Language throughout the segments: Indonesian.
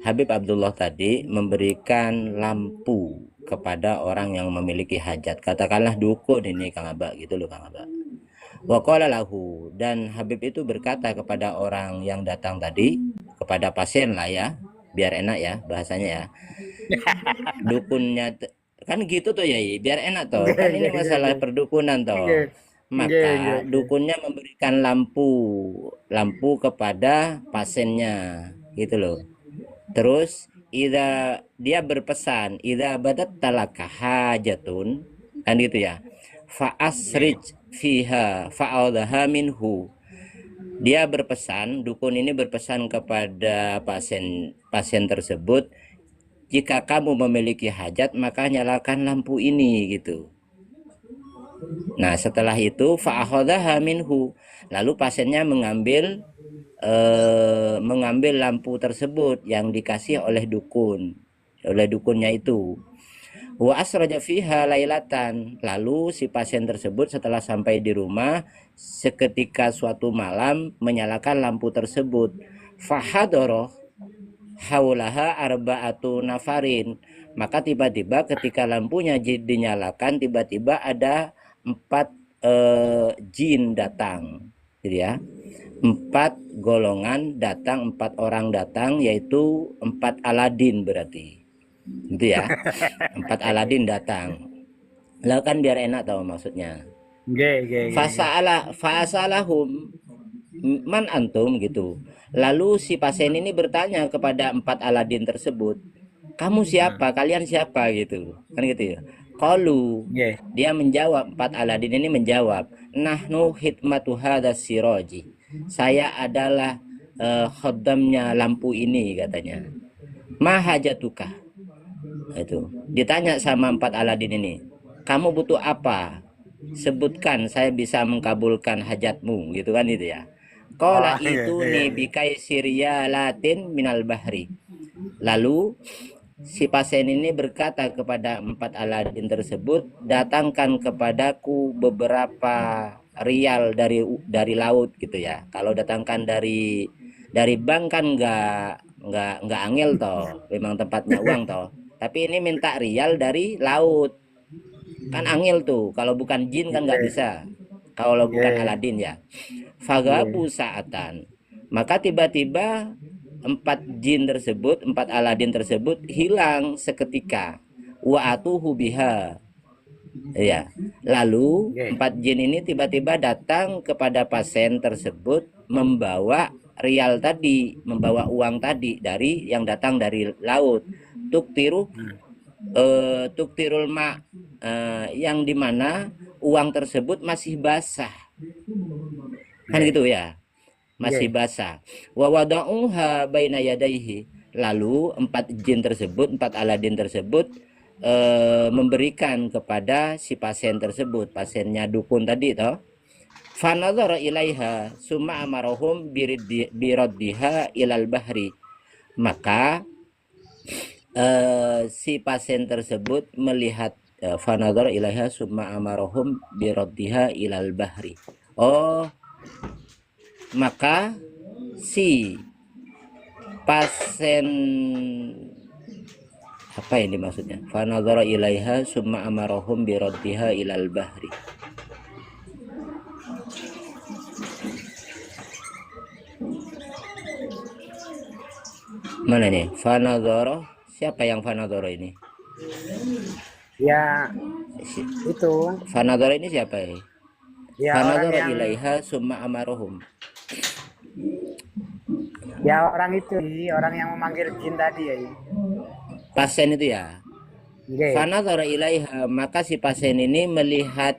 Habib Abdullah tadi memberikan lampu kepada orang yang memiliki hajat. Katakanlah dukun ini Kang Aba gitu loh Kang Aba. Wa qala lahu, dan Habib itu berkata kepada orang yang datang tadi, kepada pasien lah ya, biar enak ya bahasanya ya. Dukunnya kan gitu tuh ya, biar enak toh. Nggih, Kan ini nggih, nggih, masalah nggih. perdukunan toh. Nggih. Nggih, nggih, Maka nggih. dukunnya memberikan lampu kepada pasiennya gitu loh. Terus dia berpesan, idza badat talaka hajatun, kan gitu ya. Fa Nggih. asrij fiha fa'adha minhu. Dia berpesan, dukun ini berpesan kepada pasien pasien tersebut, jika kamu memiliki hajat maka nyalakan lampu ini gitu. Nah, setelah itu fa'akhadhaha minhu. Lalu pasiennya mengambil lampu tersebut yang dikasih oleh dukunnya itu. Wa asraja fiha lailatan. Lalu si pasien tersebut setelah sampai di rumah, seketika suatu malam menyalakan lampu tersebut. Fahadoroh haulaha arba'atu nafarin. Maka tiba-tiba ketika lampunya dinyalakan, tiba-tiba ada 4 jin datang, gitu ya. 4 golongan datang, 4 orang datang, yaitu 4 Aladin berarti, gitu ya. 4 Aladin datang. Lah kan biar enak tau maksudnya. Nggih, nggih, nggih, nggih. Fasalahum man antum gitu. Lalu si pasien ini bertanya kepada 4 Aladin tersebut, kamu Heeh. siapa? Kalian siapa gitu? Kan gitu ya. Qalu, Nggih. dia menjawab, 4 Aladin ini menjawab, nahnu hikmatu hadas siroji. Saya adalah khodamnya lampu ini katanya. Mahajatuka. Itu. Ditanya sama 4 Aladin ini, kamu butuh apa? Sebutkan, saya bisa mengkabulkan hajatmu gitu kan itu ya. Qala Oh, iya, itu iya, nih iya. bikai Syria Latin minal bahri. Lalu si pasien ini berkata kepada 4 Aladin tersebut, datangkan kepadaku beberapa rial dari laut gitu ya. Kalau datangkan dari bank kan nggak angel toh, memang tempatnya uang toh. Tapi ini minta rial dari laut, kan angel tuh. Kalau bukan jin kan nggak Nggih, bisa. Kalau bukan nggih, Aladin ya. nggih. Fagabu saatan. Maka tiba-tiba 4 jin tersebut, 4 Aladin tersebut hilang seketika. Wa atuhu biha. Ya. Lalu Nggih. 4 jin ini tiba-tiba datang kepada pasien tersebut membawa rial tadi, membawa uang tadi dari yang datang dari laut. Tuktiru Hmm. tuktirul ma, yang dimana uang tersebut masih basah, kan Nggih. gitu ya, masih Nggih. basah. Wa wada'uha baina yadaihi. Lalu 4 jin tersebut, 4 Aladin tersebut memberikan kepada si pasien tersebut, pasiennya dukun tadi toh. Fanadhara ilaiha summa amarahum biraddiha ilal bahri. Maka si pasien tersebut melihat, fanadhara ilaiha summa amarahum biraddiha ilal bahri. Oh, maka si pasien, apa ini maksudnya? Fanadhara ilaiha summa amarahum biraddiha ilal bahri. Mana nih? Fanadhara, siapa yang fanadhara ini? Ya, Si, itu. fanadhara ini siapa ya? Ya orang Fanadhara yang ilaiha summa amarahum. orang itu, orang yang memanggil jin tadi ya. Pasien itu ya. Nggih. Fanadhara ilaiha, maka si pasien ini melihat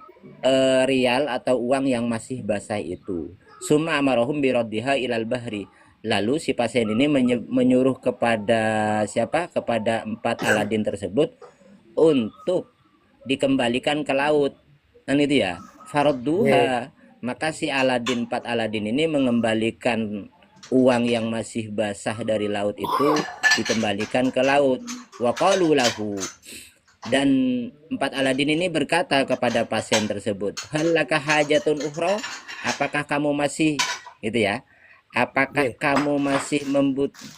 rial atau uang yang masih basah itu. Summa amarahum biraddiha ilal bahri. Lalu si pasien ini menyuruh kepada siapa? Kepada 4 Aladin tersebut untuk dikembalikan ke laut. Kan itu ya. Nggih. Faradduha, maka si 4 Aladin ini mengembalikan uang yang masih basah dari laut itu, dikembalikan ke laut. Wa qalu lahu, dan 4 Aladin ini berkata kepada pasien tersebut, halaka hajatun ukhra, apakah kamu masih, gitu ya, Apakah Ye. kamu masih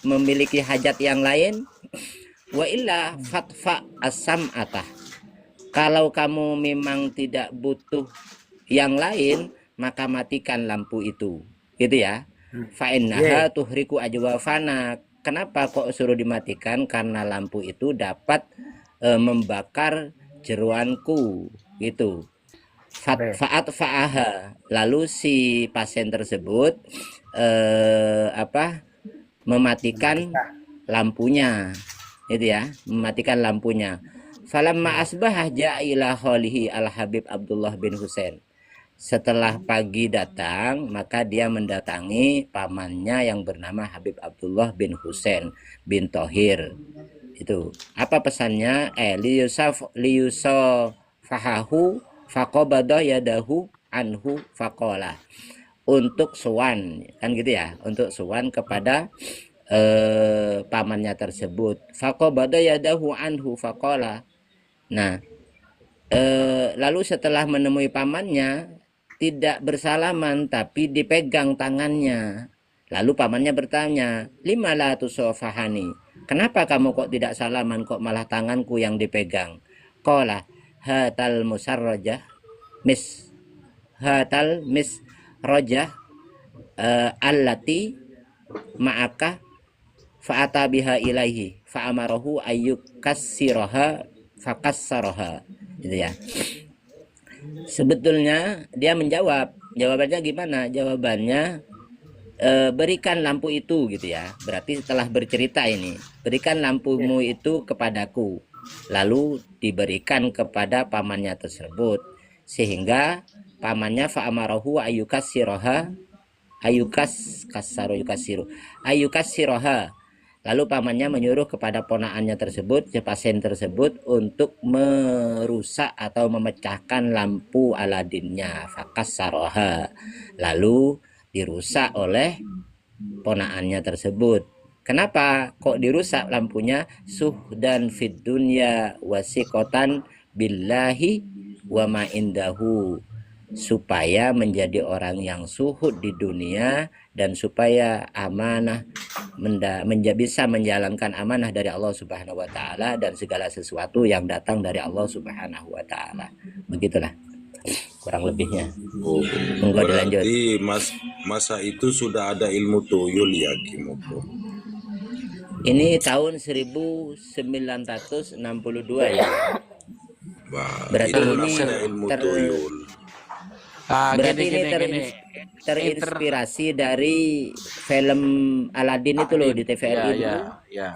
memiliki hajat yang lain? Wa illa fatfa asam atah. Kalau kamu memang tidak butuh yang lain, maka matikan lampu itu. Gitu ya. Fa'innaha Ye. tuhriku ajwafana. Kenapa kok suruh dimatikan? Karena lampu itu dapat membakar jeruanku. Gitu. Be. Faat fa'aha. Lalu si pasien tersebut mematikan Matikan. lampunya. Itu ya, mematikan lampunya. Falamma Ye. asbahah ja'ilah kholihi al-Habib Abdullah bin Husain. Setelah pagi datang, maka dia mendatangi pamannya yang bernama Habib Abdullah bin Husain bin Tohir. Itu. Apa pesannya? Liyusafahahu faqabada yadahu anhu faqala. Untuk sowan, kan gitu ya, untuk sowan kepada pamannya tersebut. Faqabada yadahu anhu faqala. Nah, lalu setelah menemui pamannya, tidak bersalaman tapi dipegang tangannya. Lalu pamannya bertanya, lima la tusofahani, kenapa kamu kok tidak salaman, kok malah tanganku yang dipegang? Qala hatal musarrajah mis hatal mis rojah allati ma'aka fa'ata biha ilaihi fa'amarahu ayyukassiroha fakassaraha. Gitu ya. Sebetulnya dia menjawab, jawabannya gimana? Jawabannya berikan lampu itu, gitu ya. Berarti setelah bercerita ini, berikan lampumu itu kepadaku. Lalu diberikan kepada pamannya tersebut, sehingga pamannya fa'amarahu ayyukassiroha ayyukassiroha. Lalu pamannya menyuruh kepada ponaannya tersebut, si pasien tersebut, untuk merusak atau memecahkan lampu Aladinnya. Fakassaraha. Lalu dirusak oleh ponaannya tersebut. Kenapa kok dirusak lampunya? Suhdan fid dunya wasiqatan billahi wa ma indahu. Supaya menjadi orang yang suhud di dunia, dan supaya amanah bisa menjalankan amanah dari Allah Subhanahu wa taala dan segala sesuatu yang datang dari Allah Subhanahu wa taala. Begitulah kurang lebihnya. Oh, Monggo dilanjut. berarti masa itu sudah ada ilmu tuyul ya, Kimopo? Ini tahun 1962 ya. Wah, Berarti itu ini namanya ilmu tuyul. berarti ini terinspirasi dari film Aladin itu loh, di TVRI dulu. Ya.